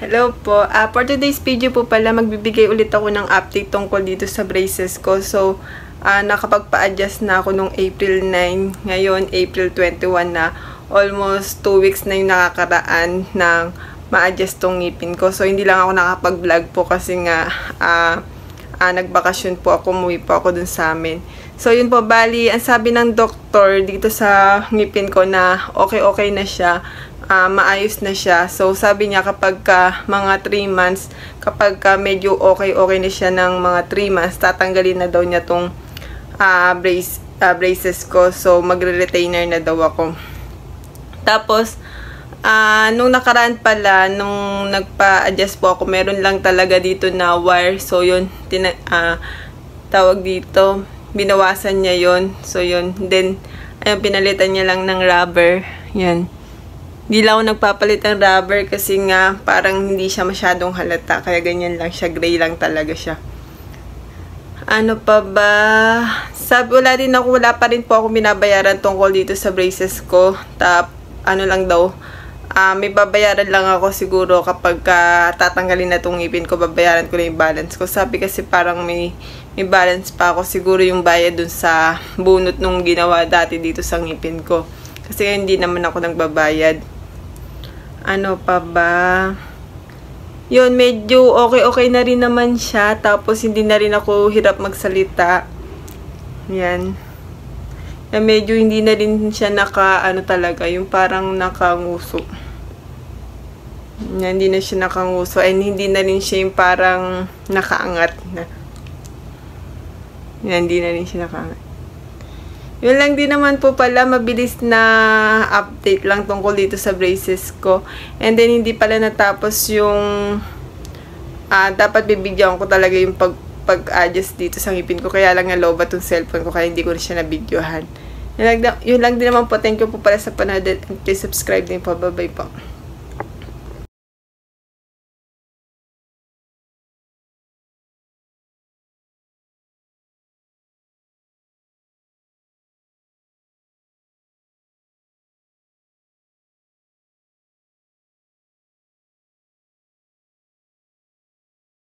Hello po. For today's video po pala, magbibigay ulit ako ng update tungkol dito sa braces ko. So, nakapagpa-adjust na ako nung April 9. Ngayon, April 21 na. Almost 2 weeks na yung nakakaraan ng ma-adjust tong ngipin ko. So, hindi lang ako nakapag-vlog po kasi nga nagbakasyon po ako, umuwi po ako dun sa amin. So, yun po, bali, ang sabi ng doktor dito sa ngipin ko na okay na siya. Maayos na siya. So, sabi niya kapag mga 3 months, kapag medyo okay na siya ng mga 3 months, tatanggalin na daw niya tong braces ko. So, magre-retainer na daw ako. Tapos, nung nakaraan pala, nung nagpa-adjust po ako, meron lang talaga dito na wire. So, yun, tawag dito, binawasan niya yun. So, yun. Then, ayun, pinalitan niya lang ng rubber. Yan. Hindi lang ako nagpapalit ng rubber kasi nga parang hindi siya masyadong halata. Kaya ganyan lang siya. Gray lang talaga siya. Ano pa ba? Sabi, wala pa rin po ako binabayaran tungkol dito sa braces ko. Ano lang daw. May babayaran lang ako siguro kapag tatanggalin na itong ngipin ko. Babayaran ko na yung balance ko. Sabi kasi parang may balance pa ako. Siguro yung bayad dun sa bunot nung ginawa dati dito sa ngipin ko. Kasi hindi naman ako nagbabayad. Ano pa ba? Yun, medyo okay na rin naman siya. Tapos, hindi na rin ako hirap magsalita. Yan. Medyo hindi na rin siya talaga. Yung parang nakanguso. Yan, hindi na siya nakanguso. And hindi na rin siya yung parang nakaangat na. Yan, hindi na rin siya nakaangat. Yun lang din naman po pala, mabilis na update lang tungkol dito sa braces ko. And then, hindi pala natapos yung dapat bibigyan ko talaga yung pag-adjust dito sa ngipin ko. Kaya lang nalobat yung cellphone ko, kaya hindi ko rin siya nabidyohan. Yun lang din naman po. Thank you po pala sa panood. And please subscribe din po. Bye-bye po.